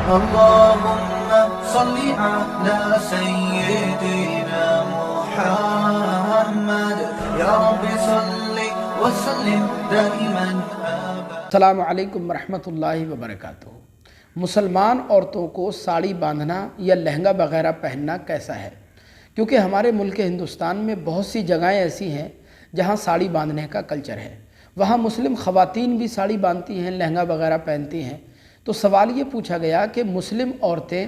اللهم صل على سيدنا محمد یا رب صل وسلم دائما ابدا۔ السلام علیکم ورحمۃ اللہ وبرکاتہ۔ مسلمان عورتوں کو ساڑی باندھنا یا لہنگا وغیرہ پہننا کیسا ہے؟ کیونکہ ہمارے ملک ہندوستان میں بہت سی جگہیں ایسی ہیں جہاں ساڑی باندھنے کا کلچر ہے، وہاں مسلم خواتین بھی ساڑی باندھتی ہیں، لہنگا وغیرہ پہنتی ہیں۔ تو سوال یہ پوچھا گیا کہ مسلم عورتیں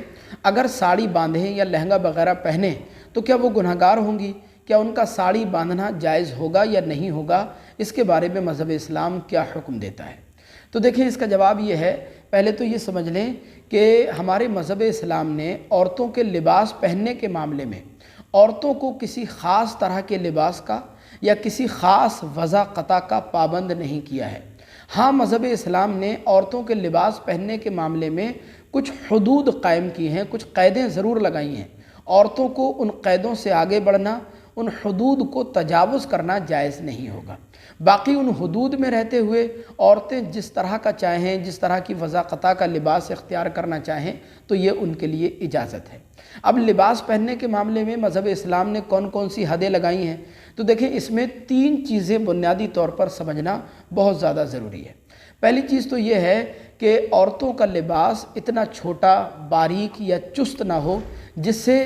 اگر ساڑی باندھیں یا لہنگا وغیرہ پہنیں تو کیا وہ گنہگار ہوں گی؟ کیا ان کا ساڑی باندھنا جائز ہوگا یا نہیں ہوگا؟ اس کے بارے میں مذہب اسلام کیا حکم دیتا ہے؟ تو دیکھیں، اس کا جواب یہ ہے، پہلے تو یہ سمجھ لیں کہ ہمارے مذہب اسلام نے عورتوں کے لباس پہننے کے معاملے میں عورتوں کو کسی خاص طرح کے لباس کا یا کسی خاص وضع قطع کا پابند نہیں کیا ہے۔ ہاں، مذہب اسلام نے عورتوں کے لباس پہننے کے معاملے میں کچھ حدود قائم کی ہیں، کچھ قیدیں ضرور لگائی ہیں۔ عورتوں کو ان قیدوں سے آگے بڑھنا، ان حدود کو تجاوز کرنا جائز نہیں ہوگا۔ باقی ان حدود میں رہتے ہوئے عورتیں جس طرح کا چاہیں، جس طرح کی وضع قطع کا لباس اختیار کرنا چاہیں تو یہ ان کے لیے اجازت ہے۔ اب لباس پہننے کے معاملے میں مذہب اسلام نے کون کون سی حدیں لگائی ہیں؟ تو دیکھیں، اس میں 3 چیزیں بنیادی طور پر سمجھنا بہت زیادہ ضروری ہے۔ پہلی چیز تو یہ ہے کہ عورتوں کا لباس اتنا چھوٹا، باریک یا چست نہ ہو جس سے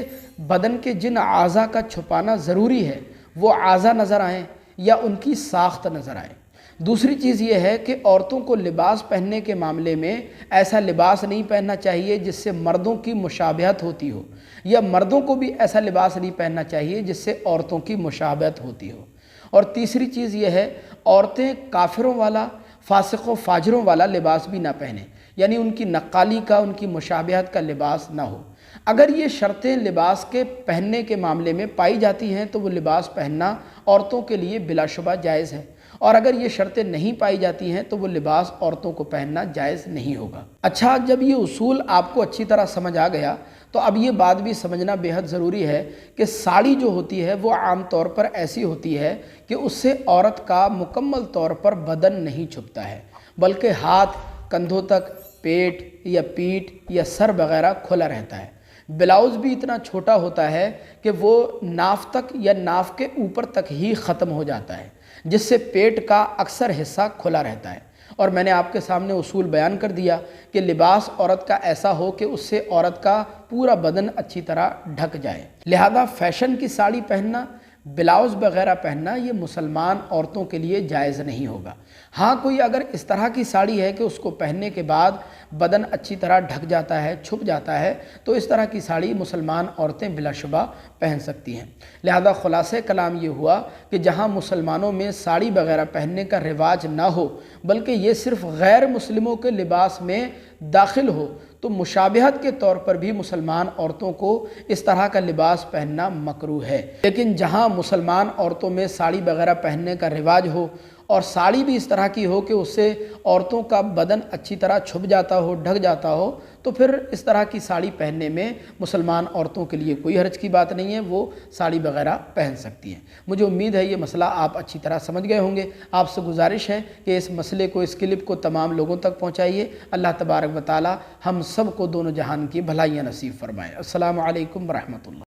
بدن کے جن اعضاء کا چھپانا ضروری ہے وہ اعضاء نظر آئیں یا ان کی ساخت نظر آئے۔ دوسری چیز یہ ہے کہ عورتوں کو لباس پہننے کے معاملے میں ایسا لباس نہیں پہننا چاہیے جس سے مردوں کی مشابہت ہوتی ہو، یا مردوں کو بھی ایسا لباس نہیں پہننا چاہیے جس سے عورتوں کی مشابہت ہوتی ہو۔ اور تیسری چیز یہ ہے، عورتیں کافروں والا، فاسق و فاجروں والا لباس بھی نہ پہنیں، یعنی ان کی نقالی کا، ان کی مشابہت کا لباس نہ ہو۔ اگر یہ شرطیں لباس کے پہننے کے معاملے میں پائی جاتی ہیں تو وہ لباس پہننا عورتوں کے لیے بلا شبہ جائز ہے، اور اگر یہ شرطیں نہیں پائی جاتی ہیں تو وہ لباس عورتوں کو پہننا جائز نہیں ہوگا۔ اچھا، جب یہ اصول آپ کو اچھی طرح سمجھ آ گیا تو اب یہ بات بھی سمجھنا بیحد ضروری ہے کہ ساڑی جو ہوتی ہے وہ عام طور پر ایسی ہوتی ہے کہ اس سے عورت کا مکمل طور پر بدن نہیں چھپتا ہے، بلکہ ہاتھ، کندھوں تک، پیٹ یا پیٹھ یا سر وغیرہ کھلا رہتا ہے۔ بلاؤز بھی اتنا چھوٹا ہوتا ہے کہ وہ ناف تک یا ناف کے اوپر تک ہی ختم ہو جاتا ہے، جس سے پیٹ کا اکثر حصہ کھلا رہتا ہے۔ اور میں نے آپ کے سامنے اصول بیان کر دیا کہ لباس عورت کا ایسا ہو کہ اس سے عورت کا پورا بدن اچھی طرح ڈھک جائے۔ لہذا فیشن کی ساڑی پہننا، بلاؤز وغیرہ پہننا یہ مسلمان عورتوں کے لیے جائز نہیں ہوگا۔ ہاں، کوئی اگر اس طرح کی ساڑی ہے کہ اس کو پہننے کے بعد بدن اچھی طرح ڈھک جاتا ہے، چھپ جاتا ہے، تو اس طرح کی ساڑی مسلمان عورتیں بلا شبہ پہن سکتی ہیں۔ لہذا خلاصہ کلام یہ ہوا کہ جہاں مسلمانوں میں ساڑی وغیرہ پہننے کا رواج نہ ہو بلکہ یہ صرف غیر مسلموں کے لباس میں داخل ہو تو مشابہت کے طور پر بھی مسلمان عورتوں کو اس طرح کا لباس پہننا مکروہ ہے۔ لیکن جہاں مسلمان عورتوں میں ساڑی وغیرہ پہننے کا رواج ہو اور ساڑی بھی اس طرح کی ہو کہ اس سے عورتوں کا بدن اچھی طرح چھپ جاتا ہو، ڈھک جاتا ہو، تو پھر اس طرح کی ساڑی پہننے میں مسلمان عورتوں کے لیے کوئی حرج کی بات نہیں ہے، وہ ساڑی وغیرہ پہن سکتی ہیں۔ مجھے امید ہے یہ مسئلہ آپ اچھی طرح سمجھ گئے ہوں گے۔ آپ سے گزارش ہے کہ اس مسئلے کو، اس کلپ کو تمام لوگوں تک پہنچائیے۔ اللہ تبارک و تعالی ہم سب کو دونوں جہان کی بھلائیاں نصیب فرمائے۔ السلام علیکم ورحمۃ اللہ۔